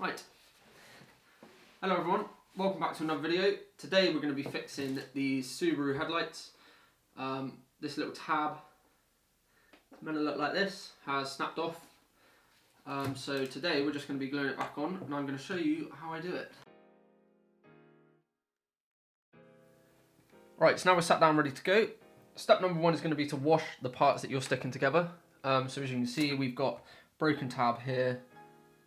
Right, hello everyone, welcome back to another video. Today we're going to be fixing these Subaru headlights. This little tab, it's meant to look like this, has snapped off. So today we're just going to be gluing it back on and I'm going to show you how I do it. Right, so now we're sat down ready to go. Step number one is going to be to wash the parts that you're sticking together. So as you can see, we've got broken tab here,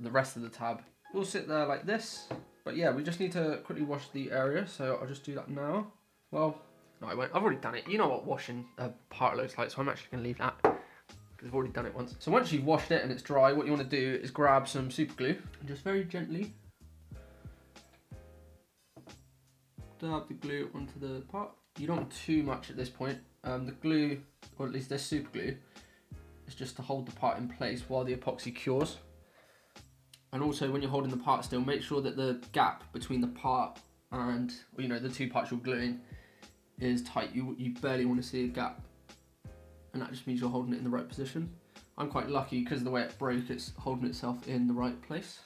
the rest of the tab will sit there like this. But yeah, we just need to quickly wash the area, so I'll just do that now. Well, no I won't, I've already done it. You know what washing a part looks like, so I'm actually going to leave that, because I've already done it once. So once you've washed it and it's dry, what you want to do is grab some super glue, and just very gently dab the glue onto the part. You don't want too much at this point. The glue, or at least this super glue, is just to hold the part in place while the epoxy cures. And also when you're holding the part still, make sure that the gap between the part and, you know, the two parts you're gluing is tight. You barely want to see a gap, and that just means you're holding it in the right position. I'm quite lucky because of the way it broke, it's holding itself in the right place.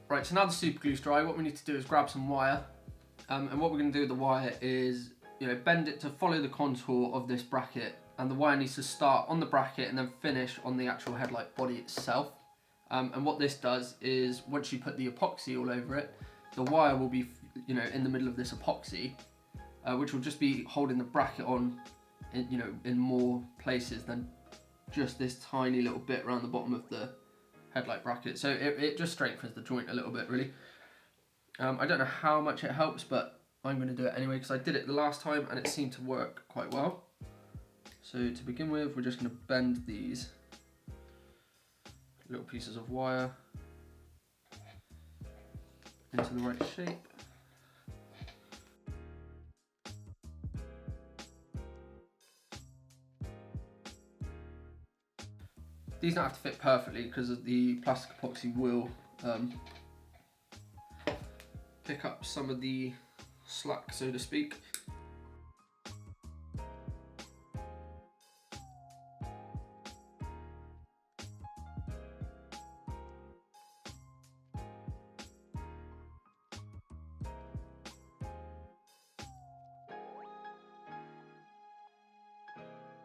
Right, so now the super glue's dry, what we need to do is grab some wire. And what we're going to do with the wire is, you know, bend it to follow the contour of this bracket, and the wire needs to start on the bracket and then finish on the actual headlight body itself. And what this does is, once you put the epoxy all over it, the wire will be, you know, in the middle of this epoxy, which will just be holding the bracket on, you know, in more places than just this tiny little bit around the bottom of the headlight bracket. So it just strengthens the joint a little bit, really. I don't know how much it helps, but I'm going to do it anyway because I did it the last time and it seemed to work quite well. So to begin with, we're just going to bend these little pieces of wire into the right shape. These don't have to fit perfectly because of the plastic epoxy will pick up some of the slack, so to speak.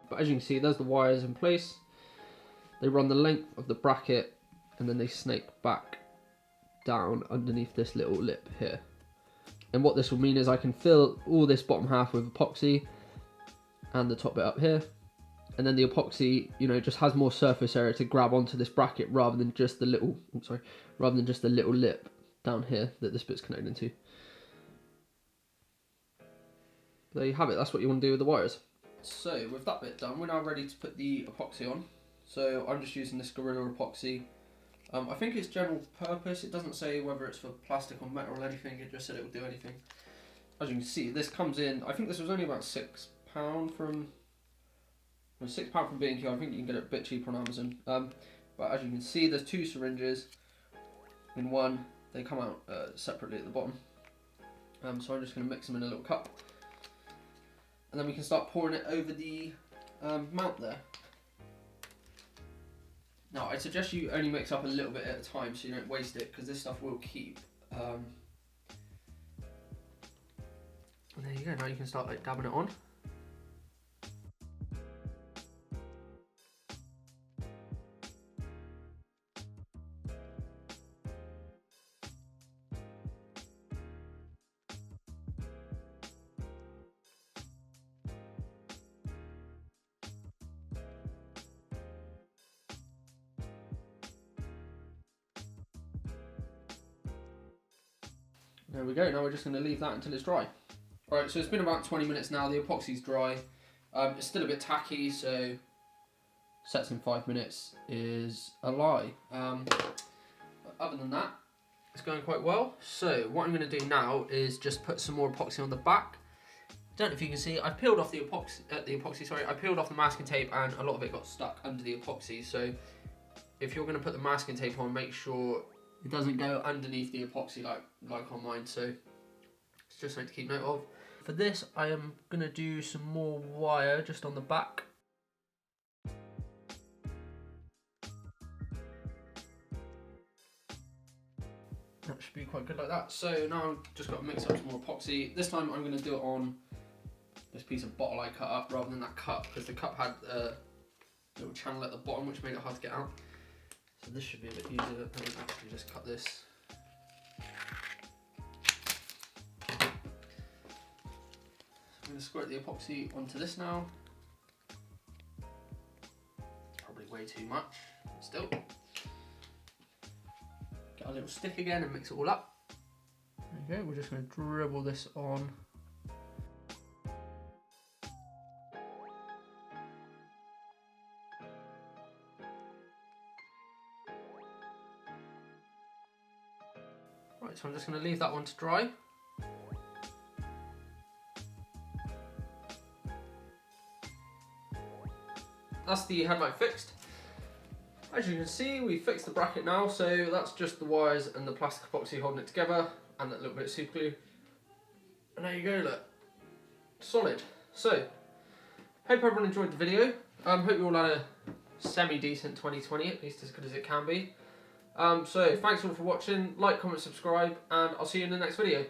But as you can see, there's the wires in place. They run the length of the bracket and then they snake back down underneath this little lip here. And what this will mean is I can fill all this bottom half with epoxy and the top bit up here. And then the epoxy, you know, just has more surface area to grab onto this bracket rather than just the little, rather than just the little lip down here that this bit's connected into. There you have it, that's what you want to do with the wires. So with that bit done, we're now ready to put the epoxy on. So I'm just using this Gorilla epoxy. I think it's general purpose. It doesn't say whether it's for plastic or metal or anything. It just said it would do anything. As you can see, this comes in, I think this was only about £6 from B&Q. I think you can get it a bit cheaper on Amazon. But as you can see, there's two syringes in one. They come out separately at the bottom. So I'm just going to mix them in a little cup. And then we can start pouring it over the mount there. Now, I suggest you only mix up a little bit at a time so you don't waste it, because this stuff will keep. And there you go, now you can start like dabbing it on. There we go, now we're just going to leave that until it's dry. Alright, so it's been about 20 minutes now, the epoxy's dry. It's still a bit tacky, so sets in 5 minutes is a lie. But other than that, it's going quite well. So what I'm going to do now is just put some more epoxy on the back. Don't know if you can see, I peeled off the epoxy, I peeled off the masking tape and a lot of it got stuck under the epoxy. So if you're going to put the masking tape on, make sure it doesn't go underneath the epoxy like on mine, so it's just something to keep note of. For this, I am going to do some more wire just on the back. like that. So now I've just got to mix up some more epoxy. This time I'm going to do it on this piece of bottle I cut up rather than that cup, because the cup had a little channel at the bottom which made it hard to get out. So this should be a bit easier. Let me actually just cut this. I'm going to squirt the epoxy onto this now. Probably way too much, but still. Get our little stick again and mix it all up. There you go, we're just going to dribble this on. Right, so I'm just going to leave that one to dry. That's the headlight fixed. As you can see, we fixed the bracket now, so that's just the wires and the plastic epoxy holding it together, and that little bit of super glue. And there you go, look. Solid. So, hope everyone enjoyed the video. Hope you all had a semi-decent 2020, at least as good as it can be. So, thanks all for watching. Like, comment, subscribe, and I'll see you in the next video.